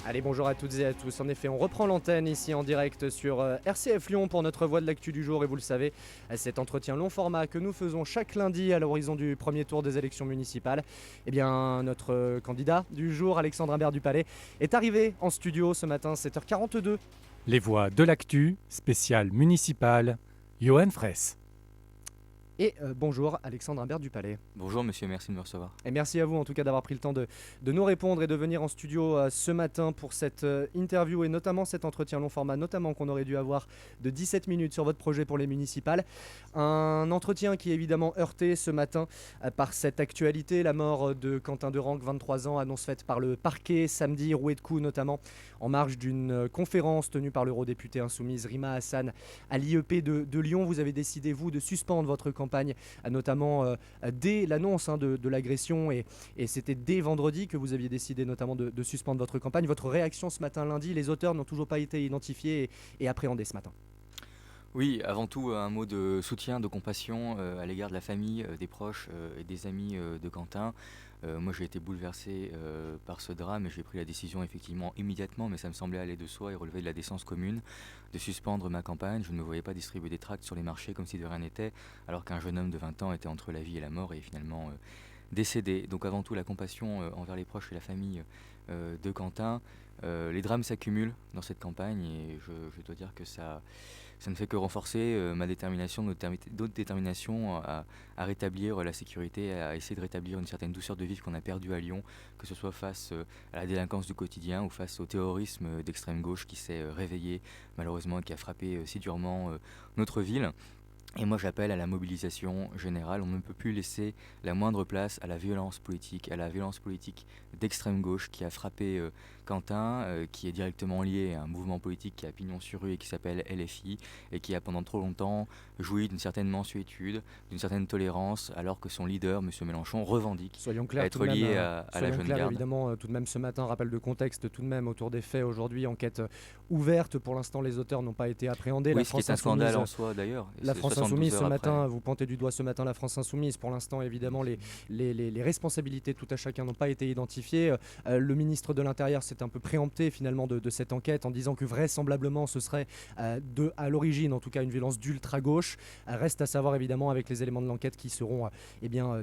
Allez, bonjour à toutes et à tous. En effet, on reprend l'antenne ici en direct sur RCF Lyon pour notre voix de l'actu du jour. Et vous le savez, cet entretien long format que nous faisons chaque lundi à l'horizon du premier tour des élections municipales. Eh bien, notre candidat du jour, Alexandre Imbert du Palais, est arrivé en studio ce matin, 7h42. Les voix de l'actu, spéciale municipale, Johan Fraisse. Et bonjour Alexandre Imbert du Palais. Bonjour monsieur, merci de me recevoir. Et merci à vous en tout cas d'avoir pris le temps de nous répondre et de venir en studio ce matin pour cette interview et notamment cet entretien long format, notamment qu'on aurait dû avoir de 17 minutes sur votre projet pour les municipales. Un entretien qui est évidemment heurté ce matin par cette actualité, la mort de Quentin Derenc, 23 ans, annonce faite par le parquet samedi, roué de coups notamment en marge d'une conférence tenue par l'eurodéputée insoumise Rima Hassan à l'IEP de Lyon. Vous avez décidé, vous, de suspendre votre campagne, notamment dès l'annonce de l'agression et c'était dès vendredi que vous aviez décidé notamment de suspendre votre campagne. Votre réaction ce matin lundi, les auteurs n'ont toujours pas été identifiés et appréhendés ce matin. Oui, avant tout un mot de soutien, de compassion à l'égard de la famille, des proches et des amis de Quentin. Moi j'ai été bouleversé par ce drame et j'ai pris la décision effectivement immédiatement, mais ça me semblait aller de soi et relever de la décence commune, de suspendre ma campagne. Je ne me voyais pas distribuer des tracts sur les marchés comme si de rien n'était, alors qu'un jeune homme de 20 ans était entre la vie et la mort et finalement décédé. Donc avant tout la compassion envers les proches et la famille de Quentin. Les drames s'accumulent dans cette campagne et je dois dire que ça ne fait que renforcer ma détermination, notre détermination à rétablir la sécurité, à essayer de rétablir une certaine douceur de vivre qu'on a perdue à Lyon, que ce soit face à la délinquance du quotidien ou face au terrorisme d'extrême gauche qui s'est réveillé malheureusement et qui a frappé si durement notre ville. Et moi j'appelle à la mobilisation générale. On ne peut plus laisser la moindre place à la violence politique d'extrême gauche qui a frappé Quentin, qui est directement lié à un mouvement politique qui a pignon sur rue et qui s'appelle LFI et qui a pendant trop longtemps joui d'une certaine mansuétude, d'une certaine tolérance, alors que son leader, M. Mélenchon, revendique être lié à la jeune garde. Évidemment, tout de même ce matin, rappel de contexte tout de même autour des faits aujourd'hui, enquête ouverte. Pour l'instant, les auteurs n'ont pas été appréhendés. Oui, ce qui est un scandale en soi d'ailleurs. La France Insoumise ce matin, vous pointez du doigt ce matin la France Insoumise. Pour l'instant, évidemment, les responsabilités de tout à chacun n'ont pas été identifiées. Le ministre de l'Intérieur s'est un peu préempté finalement de cette enquête en disant que vraisemblablement ce serait à l'origine, en tout cas, une violence d'ultra-gauche. Reste à savoir évidemment avec les éléments de l'enquête qui seront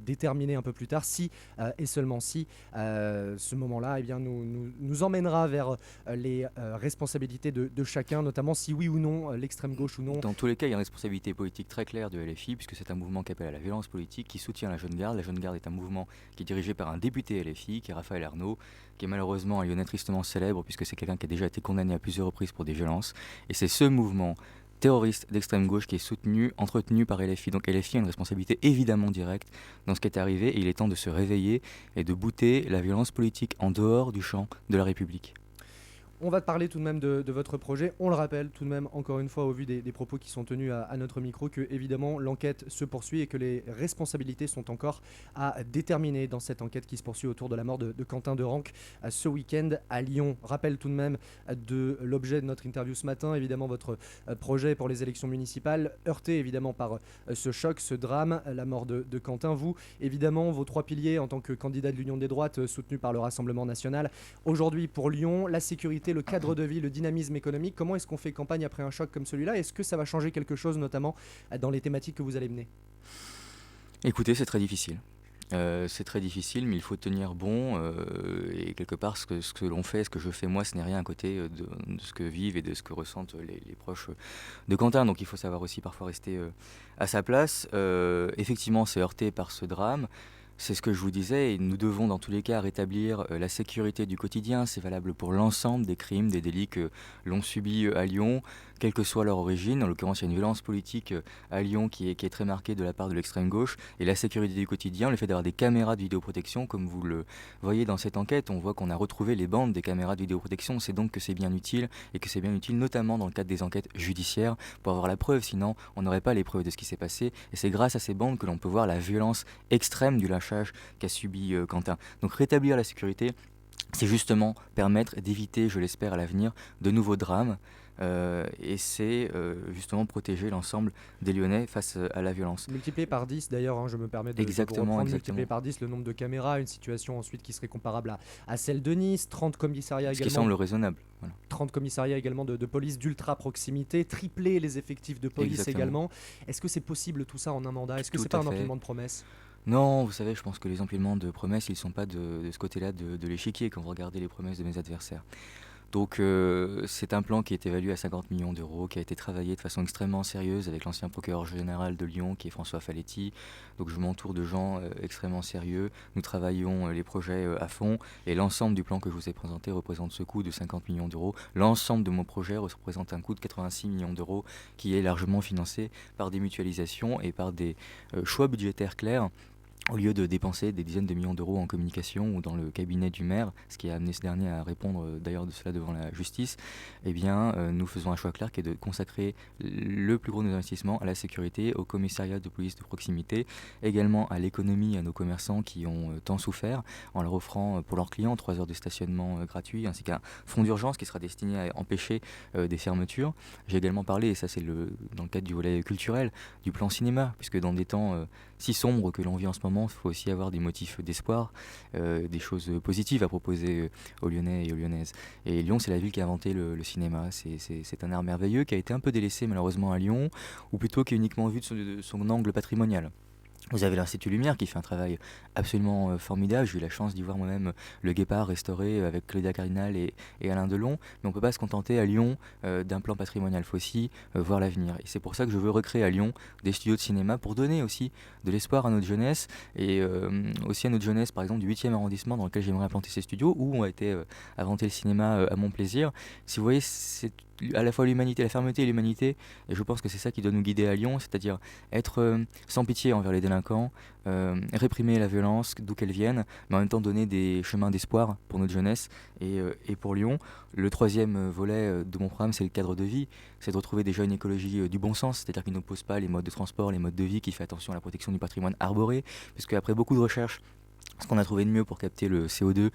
déterminés un peu plus tard si et seulement si ce moment-là nous emmènera vers les responsabilités de chacun, notamment si oui ou non l'extrême gauche ou non. Dans tous les cas, il y a une responsabilité politique très claire de LFI, puisque c'est un mouvement qui appelle à la violence politique, qui soutient la jeune garde. La jeune garde est un mouvement qui est dirigé par un député LFI, qui est Raphaël Arnaud, qui est malheureusement un Lyonnais tristement célèbre, puisque c'est quelqu'un qui a déjà été condamné à plusieurs reprises pour des violences. Et c'est ce mouvement terroriste d'extrême gauche qui est entretenu par LFI. Donc LFI a une responsabilité évidemment directe dans ce qui est arrivé, et il est temps de se réveiller et de bouter la violence politique en dehors du champ de la République. On va parler tout de même de votre projet. On le rappelle tout de même, encore une fois, au vu des propos qui sont tenus à notre micro, que évidemment l'enquête se poursuit et que les responsabilités sont encore à déterminer dans cette enquête qui se poursuit autour de la mort de Quentin Derenc ce week-end à Lyon. Rappel tout de même de l'objet de notre interview ce matin, évidemment votre projet pour les élections municipales, heurté évidemment par ce choc, ce drame, la mort de Quentin. Vous, évidemment, vos trois piliers en tant que candidat de l'Union des droites soutenu par le Rassemblement national. Aujourd'hui pour Lyon, la sécurité, le cadre de vie, le dynamisme économique. Comment est-ce qu'on fait campagne après un choc comme celui-là ? Est-ce que ça va changer quelque chose, notamment dans les thématiques que vous allez mener ? Écoutez, c'est très difficile. C'est très difficile, mais il faut tenir bon. Et quelque part, ce que l'on fait, ce que je fais moi, ce n'est rien à côté de ce que vivent et de ce que ressentent les proches de Quentin. Donc il faut savoir aussi parfois rester à sa place. Effectivement, c'est heurté par ce drame. C'est ce que je vous disais, et nous devons dans tous les cas rétablir la sécurité du quotidien. C'est valable pour l'ensemble des crimes, des délits que l'on subit à Lyon, quelle que soit leur origine. En l'occurrence, il y a une violence politique à Lyon qui est très marquée de la part de l'extrême gauche. Et la sécurité du quotidien, le fait d'avoir des caméras de vidéoprotection, comme vous le voyez dans cette enquête, on voit qu'on a retrouvé les bandes des caméras de vidéoprotection. C'est donc que c'est bien utile, et que c'est bien utile notamment dans le cadre des enquêtes judiciaires pour avoir la preuve. Sinon, on n'aurait pas les preuves de ce qui s'est passé. Et c'est grâce à ces bandes que l'on peut voir la violence extrême du lynchage qu'a subi Quentin. Donc rétablir la sécurité, c'est justement permettre d'éviter, je l'espère à l'avenir, de nouveaux drames. Et c'est justement protéger l'ensemble des Lyonnais face à la violence. Multiplié par 10 d'ailleurs, hein, je me permets de vous Exactement, reprendre, exactement. multiplié par 10 le nombre de caméras, une situation ensuite qui serait comparable à celle de Nice, 30 commissariats Ce qui également, semble raisonnable. Voilà. 30 commissariats également de police d'ultra proximité, tripler les effectifs de police Exactement. également. Est-ce que c'est possible tout ça en un mandat? Est-ce que Tout c'est pas à un fait. empilement de promesses? Non, vous savez, je pense que les empilements de promesses, ils ne sont pas de ce côté-là de l'échiquier quand vous regardez les promesses de mes adversaires. Donc c'est un plan qui est évalué à 50 millions d'euros, qui a été travaillé de façon extrêmement sérieuse avec l'ancien procureur général de Lyon qui est François Faletti. Donc je m'entoure de gens extrêmement sérieux. Nous travaillons les projets à fond et l'ensemble du plan que je vous ai présenté représente ce coût de 50 millions d'euros. L'ensemble de mon projet représente un coût de 86 millions d'euros qui est largement financé par des mutualisations et par des choix budgétaires clairs. Au lieu de dépenser des dizaines de millions d'euros en communication ou dans le cabinet du maire, ce qui a amené ce dernier à répondre d'ailleurs de cela devant la justice, eh bien, nous faisons un choix clair qui est de consacrer le plus gros de nos investissements à la sécurité, au commissariat de police de proximité, également à l'économie, à nos commerçants qui ont tant souffert, en leur offrant pour leurs clients 3 heures de stationnement gratuit, ainsi qu'un fonds d'urgence qui sera destiné à empêcher des fermetures. J'ai également parlé, et ça c'est dans le cadre du volet culturel, du plan cinéma, puisque dans des temps si sombres que l'on vit en ce moment, il faut aussi avoir des motifs d'espoir, des choses positives à proposer aux Lyonnais et aux Lyonnaises. Et Lyon, c'est la ville qui a inventé le cinéma. C'est un art merveilleux qui a été un peu délaissé malheureusement à Lyon, ou plutôt qui est uniquement vu de son angle patrimonial. Vous avez l'Institut Lumière qui fait un travail absolument formidable. J'ai eu la chance d'y voir moi-même le Guépard restauré avec Claudia Cardinal et Alain Delon. Mais on ne peut pas se contenter à Lyon d'un plan patrimonial. Il faut aussi voir l'avenir. Et c'est pour ça que je veux recréer à Lyon des studios de cinéma pour donner aussi de l'espoir à notre jeunesse et aussi à notre jeunesse, par exemple, du 8e arrondissement dans lequel j'aimerais implanter ces studios où a été inventé le cinéma à mon plaisir. Si vous voyez, c'est à la fois l'humanité, la fermeté et l'humanité. Et je pense que c'est ça qui doit nous guider à Lyon, c'est-à-dire être sans pitié envers les délinquants, réprimer la violence d'où qu'elle vienne, mais en même temps donner des chemins d'espoir pour notre jeunesse et pour Lyon. Le troisième volet de mon programme, c'est le cadre de vie. C'est de retrouver déjà une écologie du bon sens, c'est-à-dire qui n'oppose pas les modes de transport, les modes de vie, qui fait attention à la protection du patrimoine arboré, puisque après beaucoup de recherches, ce qu'on a trouvé de mieux pour capter le CO2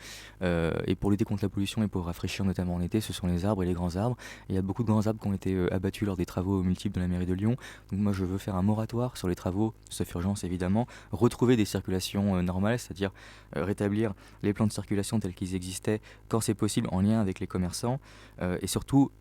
et pour lutter contre la pollution et pour rafraîchir notamment en été, ce sont les arbres et les grands arbres. Et il y a beaucoup de grands arbres qui ont été abattus lors des travaux multiples de la mairie de Lyon. Donc moi je veux faire un moratoire sur les travaux, sauf urgence évidemment, retrouver des circulations normales, c'est-à-dire rétablir les plans de circulation tels qu'ils existaient quand c'est possible en lien avec les commerçants et surtout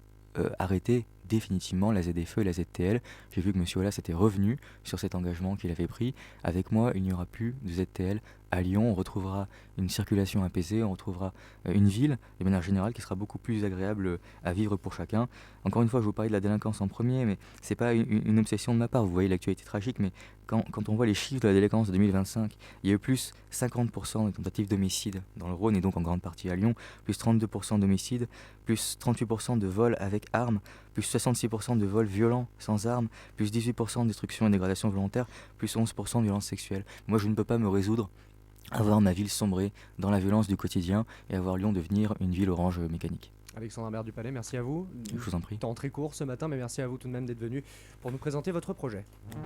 arrêter définitivement la ZFE et la ZTL. J'ai vu que M. Aulas était revenu sur cet engagement qu'il avait pris. Avec moi, il n'y aura plus de ZTL à Lyon. On retrouvera une circulation apaisée, on retrouvera une ville, de manière générale, qui sera beaucoup plus agréable à vivre pour chacun. Encore une fois, je vous parlais de la délinquance en premier, mais c'est pas une obsession de ma part. Vous voyez l'actualité tragique, mais quand on voit les chiffres de la délinquance de 2025, il y a eu plus 50% de tentatives d'homicide dans le Rhône et donc en grande partie à Lyon, plus 32% d'homicides, plus 38% de vols avec armes, plus 66% de vols violents sans armes, plus 18% de destruction et dégradation volontaire, plus 11% de violences sexuelles. Moi, je ne peux pas me résoudre à voir ma ville sombrer dans la violence du quotidien et à voir Lyon devenir une ville orange mécanique. Alexandre Imbert du Palais, merci à vous. Je vous en prie. Temps très court ce matin, mais merci à vous tout de même d'être venu pour nous présenter votre projet.